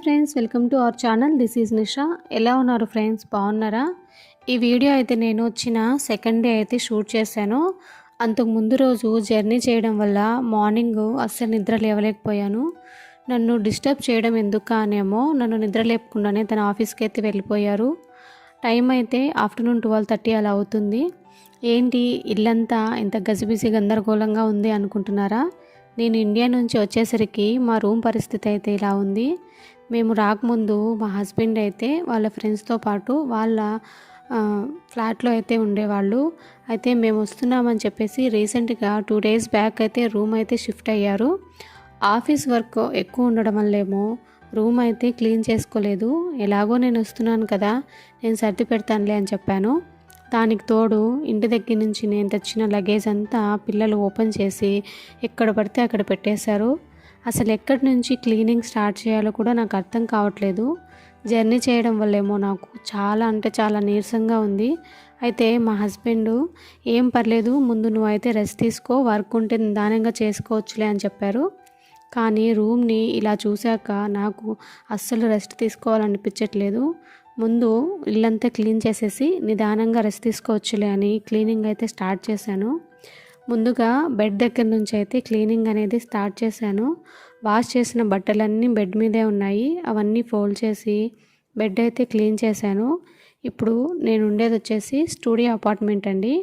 Friends, welcome to our channel. This is Nisha. ఎలా ఉన్నారు friends? బాగున్నారా? ఈ వీడియో అయితే నేను వచ్చిన సెకండ్ డే అయితే షూట్ చేశాను. అంతకు ముందు రోజు జర్నీ చేయడం వల్ల మార్నింగ్ అస్సలు నిద్ర లేవలేకపోయాను. నన్ను డిస్టర్బ్ చేయడం ఎందుకు అనేమో నన్ను నిద్ర లేపకుండానే తన ఆఫీస్కి అయితే వెళ్ళిపోయారు. టైం అయితే ఆఫ్టర్నూన్ 12:30 అలా అవుతుంది. ఏంటి ఇల్లంతా ఇంత గజిబిజి గందరగోళంగా ఉంది అనుకుంటున్నారా? నేను ఇండియా నుంచి వచ్చేసరికి మా రూమ్ పరిస్థితి అయితే ఇలా ఉంది. మేము రాకముందు మా హస్బెండ్ అయితే వాళ్ళ ఫ్రెండ్స్తో పాటు వాళ్ళ ఫ్లాట్లో అయితే ఉండేవాళ్ళు. అయితే మేము వస్తున్నామని చెప్పేసి రీసెంట్గా 2 days బ్యాక్ అయితే రూమ్ అయితే షిఫ్ట్ అయ్యారు. ఆఫీస్ వర్క్ ఎక్కువ ఉండడం వల్లేమో రూమ్ అయితే క్లీన్ చేసుకోలేదు. ఎలాగో నేను వస్తున్నాను కదా, నేను సర్ది పెడతానులే అని చెప్పాను. దానికి తోడు ఇంటి దగ్గర నుంచి నేను తెచ్చిన లగేజ్ అంతా పిల్లలు ఓపెన్ చేసి ఎక్కడ పడితే అక్కడ పెట్టేశారు. అసలు ఎక్కడి నుంచి క్లీనింగ్ స్టార్ట్ చేయాలో కూడా నాకు అర్థం కావట్లేదు. జర్నీ చేయడం వల్లేమో నాకు చాలా అంటే చాలా నీరసంగా ఉంది. అయితే మా హస్బెండ్ ఏం పర్లేదు, ముందు నువ్వు అయితే రెస్ట్ తీసుకో, వర్క్ ఉంటే నిదానంగా చేసుకోవచ్చులే అని చెప్పారు. కానీ రూమ్ని ఇలా చూశాక నాకు అస్సలు రెస్ట్ తీసుకోవాలనిపించట్లేదు. ముందు ఇల్లంతా క్లీన్ చేసేసి నిదానంగా రెస్ట్ తీసుకోవచ్చులే అని క్లీనింగ్ అయితే స్టార్ట్ చేశాను. ముందుగా బెడ్ దగ్గర నుంచి అయితే క్లీనింగ్ అనేది స్టార్ట్ చేశాను. వాష్ చేసిన బట్టలన్నీ బెడ్ మీదే ఉన్నాయి. అవన్నీ ఫోల్డ్ చేసి బెడ్ అయితే క్లీన్ చేశాను. ఇప్పుడు నేను ఉండేది వచ్చేసి స్టూడియో అపార్ట్మెంట్ అండి.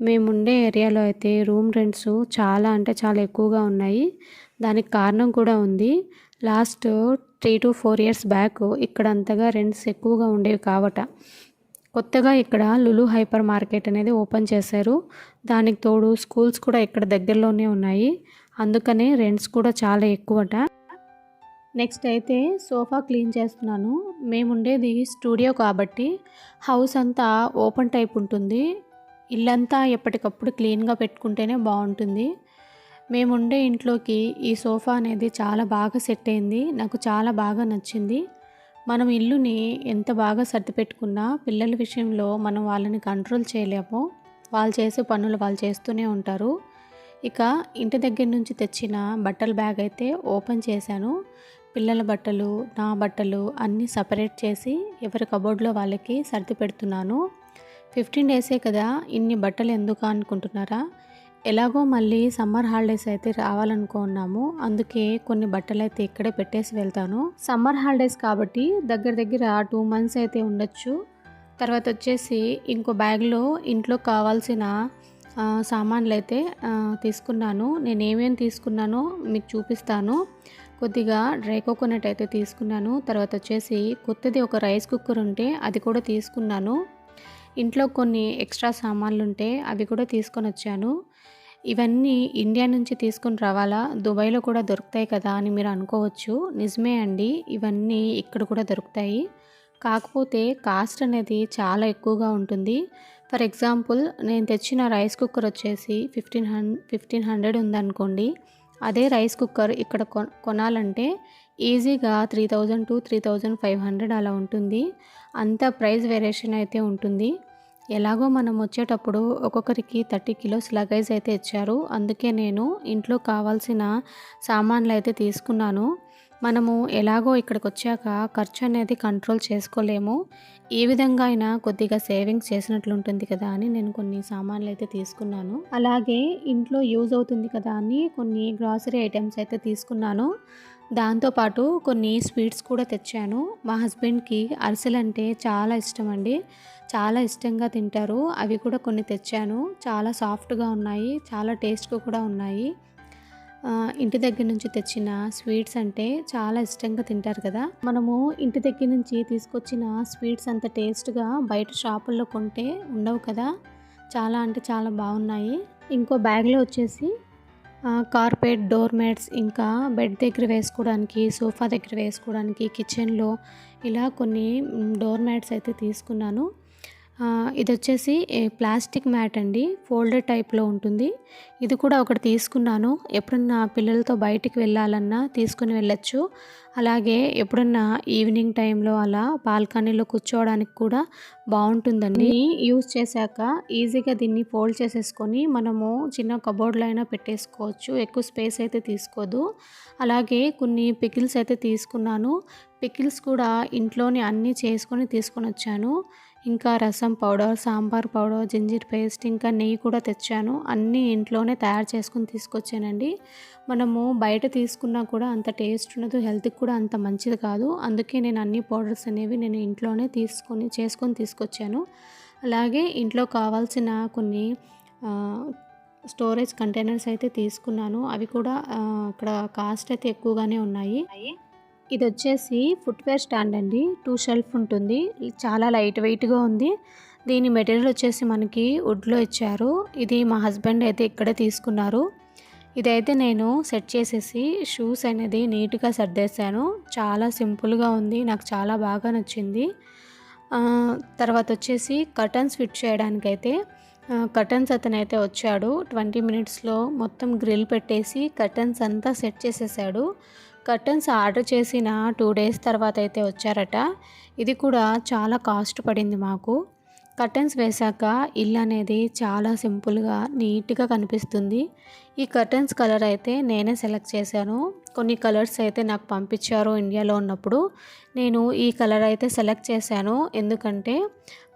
మేము ఉండే ఏరియాలో అయితే రూమ్ రెంట్స్ చాలా అంటే చాలా ఎక్కువగా ఉన్నాయి. దానికి కారణం కూడా ఉంది. లాస్ట్ 3 to 4 years బ్యాక్ ఇక్కడ అంతగా రెంట్స్ ఎక్కువగా ఉండేవి కావట. కొత్తగా ఇక్కడ లులు హైపర్ మార్కెట్ అనేది ఓపెన్ చేశారు. దానికి తోడు స్కూల్స్ కూడా ఇక్కడ దగ్గరలోనే ఉన్నాయి. అందుకనే రెంట్స్ కూడా చాలా ఎక్కువట. నెక్స్ట్ అయితే సోఫా క్లీన్ చేస్తున్నాను. మేము ఉండేది స్టూడియో కాబట్టి హౌస్ అంతా ఓపెన్ టైప్ ఉంటుంది. ఇల్లంతా ఎప్పటికప్పుడు క్లీన్గా పెట్టుకుంటేనే బాగుంటుంది. మేముండే ఇంట్లోకి ఈ సోఫా అనేది చాలా బాగా సెట్ అయింది. నాకు చాలా బాగా నచ్చింది. మనం ఇల్లుని ఎంత బాగా సర్ది పెట్టుకున్నా పిల్లల విషయంలో మనం వాళ్ళని కంట్రోల్ చేయలేము. వాళ్ళు చేసే పనులు వాళ్ళు చేస్తూనే ఉంటారు. ఇక ఇంటి దగ్గర నుంచి తెచ్చిన బట్టల బ్యాగ్ అయితే ఓపెన్ చేశాను. పిల్లల బట్టలు, నా బట్టలు అన్నీ సపరేట్ చేసి ఎవరి కబోర్డ్లో వాళ్ళకి సర్ది పెడుతున్నాను. 15 days కదా, ఇన్ని బట్టలు ఎందుకు అనుకుంటున్నారా? ఎలాగో మళ్ళీ సమ్మర్ హాలిడేస్ అయితే రావాలనుకున్నాము. అందుకే కొన్ని బట్టలు అయితే ఇక్కడే పెట్టేసి వెళ్తాను. సమ్మర్ హాలిడేస్ కాబట్టి దగ్గర దగ్గర 2 months అయితే ఉండొచ్చు. తర్వాత వచ్చేసి ఇంకో బ్యాగ్లో ఇంట్లో కావాల్సిన సామాన్లు అయితే తీసుకున్నాను. నేను ఏమేమి తీసుకున్నానో మీకు చూపిస్తాను. కొద్దిగా డ్రై కోకోనట్ అయితే తీసుకున్నాను. తర్వాత వచ్చేసి కొత్తది ఒక రైస్ కుక్కర్ ఉంటే అది కూడా తీసుకున్నాను. ఇంట్లో కొన్ని ఎక్స్ట్రా సామాన్లు ఉంటే అవి కూడా తీసుకొని వచ్చాను. ఇవన్నీ ఇండియా నుంచి తీసుకొని రావాలా, దుబాయ్లో కూడా దొరుకుతాయి కదా అని మీరు అనుకోవచ్చు. నిజమే అండి, ఇవన్నీ ఇక్కడ కూడా దొరుకుతాయి. కాకపోతే కాస్ట్ అనేది చాలా ఎక్కువగా ఉంటుంది. ఫర్ ఎగ్జాంపుల్, నేను తెచ్చిన రైస్ కుక్కర్ వచ్చేసి 1500 ఉందనుకోండి. అదే రైస్ కుక్కర్ ఇక్కడ కొనాలంటే ఈజీగా 3000 to 3500 అలా ఉంటుంది. అంత ప్రైస్ వేరియేషన్ అయితే ఉంటుంది. ఎలాగో మనం వచ్చేటప్పుడు ఒక్కొక్కరికి 30 kilos లగేజ్ అయితే ఇచ్చారు. అందుకే నేను ఇంట్లో కావాల్సిన సామాన్లు అయితే తీసుకున్నాను. మనము ఎలాగో ఇక్కడికి వచ్చాక ఖర్చు అనేది కంట్రోల్ చేసుకోలేము. ఈ విధంగా అయినా కొద్దిగా సేవింగ్స్ చేసినట్లు ఉంటుంది కదా అని నేను కొన్ని సామాన్లు అయితే తీసుకున్నాను. అలాగే ఇంట్లో యూజ్ అవుతుంది కదా అని కొన్ని గ్రాసరీ ఐటమ్స్ అయితే తీసుకున్నాను. దాంతోపాటు కొన్ని స్వీట్స్ కూడా తెచ్చాను. మా హస్బెండ్కి అరిసెలు అంటే చాలా ఇష్టం అండి. చాలా ఇష్టంగా తింటారు. అవి కూడా కొన్ని తెచ్చాను. చాలా సాఫ్ట్గా ఉన్నాయి, చాలా టేస్ట్గా కూడా ఉన్నాయి. ఇంటి దగ్గర నుంచి తెచ్చిన స్వీట్స్ అంటే చాలా ఇష్టంగా తింటారు కదా. మనము ఇంటి దగ్గర నుంచి తీసుకొచ్చిన స్వీట్స్ అంత టేస్ట్గా బయట షాపుల్లో కొంటే ఉండవు కదా. చాలా అంటే చాలా బాగున్నాయి. ఇంకో బ్యాగ్లో వచ్చేసి కార్పెట్, డోర్ మ్యాట్స్, ఇంకా బెడ్ దగ్గర వేసుకోవడానికి, సోఫా దగ్గర వేసుకోవడానికి, కిచెన్లో ఇలా కొన్ని డోర్ మ్యాట్స్ అయితే తీసుకున్నాను. ఇదొచ్చేసి ప్లాస్టిక్ మ్యాట్ అండి. ఫోల్డెడ్ టైప్‌లో ఉంటుంది. ఇది కూడా ఒకటి తీసుకున్నాను. ఎప్పుడన్నా పిల్లలతో బయటికి వెళ్ళాలన్నా తీసుకొని వెళ్ళొచ్చు. అలాగే ఎప్పుడన్నా ఈవినింగ్ టైంలో అలా బాల్కనీలో కూర్చోవడానికి కూడా బావుంటుందండి. యూజ్ చేశాక ఈజీగా దీన్ని ఫోల్డ్ చేసేసుకొని మనము చిన్న కబోర్డ్‌లో అయినా పెట్టేసుకోవచ్చు. ఎక్కువ స్పేస్ అయితే తీసుకోదు. అలాగే కొన్ని పికిల్స్ అయితే తీసుకున్నాను. పికిల్స్ కూడా ఇంట్లోనే అన్నీ చేసుకొని తీసుకొనొచ్చాను. ఇంకా rasam powder, sambar powder, ginger paste, ఇంకా నెయ్యి కూడా తెచ్చాను. అన్నీ ఇంట్లోనే తయారు చేసుకొని తీసుకొచ్చానండి. మనము బయట తీసుకున్నా కూడా అంత టేస్ట్ ఉండదు, హెల్త్‌కి కూడా అంత మంచిది కాదు. అందుకే నేను అన్ని పౌడర్స్ అనేవి నేను ఇంట్లోనే చేసుకొని తీసుకొచ్చాను. అలాగే ఇంట్లో కావాల్సిన కొన్ని స్టోరేజ్ కంటైనర్స్ అయితే తీసుకున్నాను. అవి కూడా ఇక్కడ కాస్ట్ అయితే ఎక్కువగానే ఉన్నాయి. ఇదొచ్చేసి ఫుట్‌వేర్ స్టాండ్ అండి. 2 షెల్ఫ్ ఉంటుంది. చాలా లైట్ వెయిట్‌గా ఉంది. దీని మెటీరియల్ వచ్చేసి మనకి వుడ్‌లో ఇచ్చారు. ఇది మా హస్బెండ్ అయితే ఇక్కడే తీసుకున్నారు. ఇదైతే నేను సెట్ చేసేసి షూస్ అనేది నీట్‌గా సర్దేశాను. చాలా సింపుల్‌గా ఉంది. నాకు చాలా బాగా నచ్చింది. తర్వాత వచ్చేసి కర్టన్స్ ఫిట్ చేయడానికైతే కర్టన్స్ అతనైతే వచ్చాడు. 20 మినిట్స్‌లో మొత్తం గ్రిల్ పెట్టేసి కర్టన్స్ అంతా సెట్ చేసేసాడు. కర్టన్స్ ఆర్డర్ చేసిన 2 డేస్ తర్వాత అయితే వచ్చారట. ఇది కూడా చాలా కాస్ట్ పడింది మాకు. కర్టన్స్ వేశాక ఇల్లు అనేది చాలా సింపుల్‌గా, నీట్‌గా కనిపిస్తుంది. ఈ కర్టన్స్ కలర్ అయితే నేనే సెలెక్ట్ చేశాను. కొన్ని కలర్స్ అయితే నాకు పంపించారు ఇండియాలో ఉన్నప్పుడు. నేను ఈ కలర్ అయితే సెలెక్ట్ చేశాను. ఎందుకంటే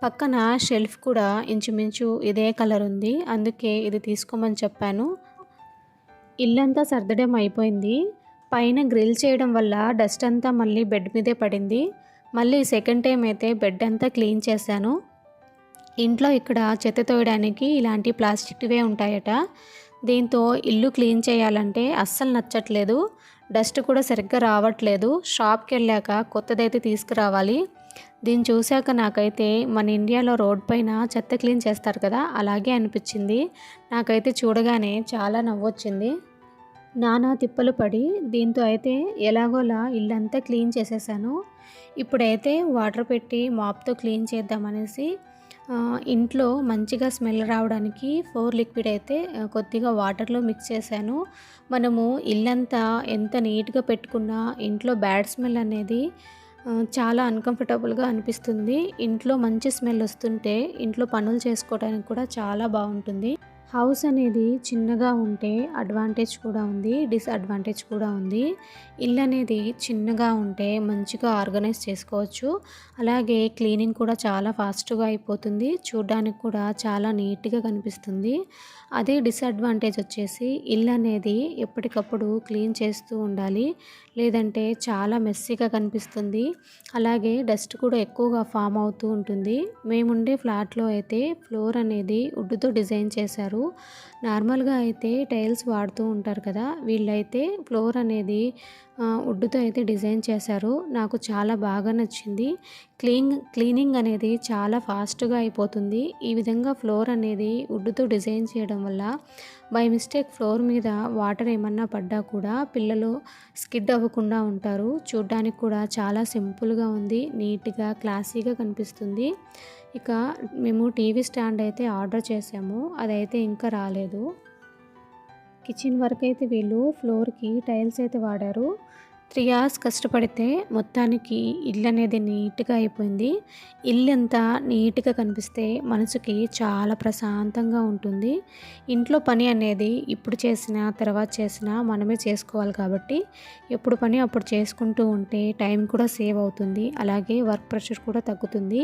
పక్కన షెల్ఫ్ కూడా ఇంచుమించు ఇదే కలర్ ఉంది. అందుకే ఇది తీసుకోమని చెప్పాను. ఇల్లంతా సర్దడం అయిపోయింది. పైన గ్రిల్ చేయడం వల్ల డస్ట్ అంతా మళ్ళీ బెడ్ మీదే పడింది. మళ్ళీ సెకండ్ టైం అయితే బెడ్ అంతా క్లీన్ చేశాను. ఇంట్లో ఇక్కడ చెత్త తోయడానికి ఇలాంటి ప్లాస్టిక్‌వే ఉంటాయట. దీంతో ఇల్లు క్లీన్ చేయాలంటే అస్సలు నచ్చట్లేదు. డస్ట్ కూడా సరిగ్గా రావట్లేదు. షాప్‌కెళ్ళాక కొత్తదైతే తీసుకురావాలి. దీన్ని చూశాక నాకైతే మన ఇండియాలో రోడ్ పైన చెత్త క్లీన్ చేస్తారు కదా! అలాగే అనిపించింది. నాకైతే చూడగానే చాలా నవ్వొచ్చింది. నానా తిప్పలు పడి దీంతో అయితే ఎలాగోలా ఇల్లంతా క్లీన్ చేసేసాను. ఇప్పుడైతే వాటర్ పెట్టి మాప్‌తో క్లీన్ చేద్దామనేసి ఇంట్లో మంచిగా స్మెల్ రావడానికి 4 లిక్విడ్ అయితే కొద్దిగా వాటర్‌లో మిక్స్ చేశాను. మనము ఇల్లంతా ఎంత నీట్‌గా పెట్టుకున్నా ఇంట్లో బ్యాడ్ స్మెల్ అనేది చాలా అన్‌కంఫర్టబుల్‌గా అనిపిస్తుంది. ఇంట్లో మంచి స్మెల్ వస్తుంటే ఇంట్లో పనులు చేసుకోవడానికి కూడా చాలా బావుంటుంది. హౌస్ అనేది చిన్నగా ఉంటే అడ్వాంటేజ్ కూడా ఉంది, డిసడ్వాంటేజ్ కూడా ఉంది. ఇల్లు అనేది చిన్నగా ఉంటే మంచిగా ఆర్గనైజ్ చేసుకోవచ్చు. అలాగే క్లీనింగ్ కూడా చాలా ఫాస్ట్‌గా అయిపోతుంది. చూడ్డానికి కూడా చాలా నీట్‌గా కనిపిస్తుంది. అదే డిసడ్వాంటేజ్ వచ్చేసి ఇల్లు అనేది ఎప్పటికప్పుడు క్లీన్ చేస్తూ ఉండాలి. లేదంటే చాలా మెస్సీగా కనిపిస్తుంది. అలాగే డస్ట్ కూడా ఎక్కువగా ఫామ్ అవుతూ ఉంటుంది. మేముండే ఫ్లాట్‌లో అయితే ఫ్లోర్ అనేది వుడ్‌తో డిజైన్ చేశారు. నార్మల్‌గా అయితే టైల్స్ వాడుతూ ఉంటారు కదా! వీళ్ళైతే ఫ్లోర్ అనేది వుడ్‌తో అయితే డిజైన్ చేశారు. నాకు చాలా బాగా నచ్చింది. క్లీనింగ్ అనేది చాలా ఫాస్ట్‌గా అయిపోతుంది. ఈ విధంగా ఫ్లోర్ అనేది వుడ్‌తో డిజైన్ చేయడం వల్ల బై మిస్టేక్ ఫ్లోర్ మీద వాటర్ ఏమన్నా పడ్డా కూడా పిల్లలు స్కిడ్ అవ్వకుండా ఉంటారు. చూడ్డానికి కూడా చాలా సింపుల్‌గా ఉంది. నీట్‌గా, క్లాసీగా కనిపిస్తుంది. ఇక మేము టీవీ స్టాండ్ అయితే ఆర్డర్ చేసాము. అదైతే ఇంకా రాలేదు. కిచెన్ వరకైతే వీళ్ళు ఫ్లోర్‌కి టైల్స్ అయితే వాడారు. 3 అవర్స్ కష్టపడితే మొత్తానికి ఇల్లు అనేది నీట్‌గా అయిపోయింది. ఇల్లంతా నీట్‌గా కనిపిస్తే మనసుకి చాలా ప్రశాంతంగా ఉంటుంది. ఇంట్లో పని అనేది ఇప్పుడు చేసినా, తర్వాత చేసినా మనమే చేసుకోవాలి కాబట్టి ఎప్పుడు పని అప్పుడు చేసుకుంటూ ఉంటే టైం కూడా సేవ్ అవుతుంది. అలాగే వర్క్ ప్రెషర్ కూడా తగ్గుతుంది.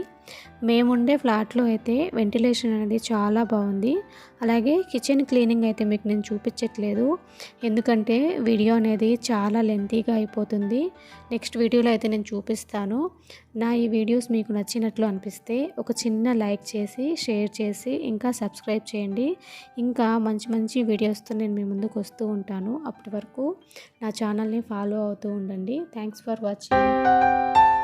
మేముండే ఫ్లాట్‌లో అయితే వెంటిలేషన్ అనేది చాలా బాగుంది. అలాగే కిచెన్ క్లీనింగ్ అయితే మీకు నేను చూపించట్లేదు. ఎందుకంటే వీడియో అనేది చాలా లెంతీగా అయిపోతుంది. నెక్స్ట్ వీడియోలో అయితే నేను చూపిస్తాను. నా ఈ వీడియోస్ మీకు నచ్చినట్లు అనిపిస్తే ఒక చిన్న లైక్ చేసి, షేర్ చేసి, ఇంకా సబ్స్క్రైబ్ చేయండి. ఇంకా మంచి మంచి వీడియోస్తో నేను మీ ముందుకు వస్తూ ఉంటాను. అప్పటి వరకు నా ఛానల్ని ఫాలో అవుతూ ఉండండి. Thanks for watching.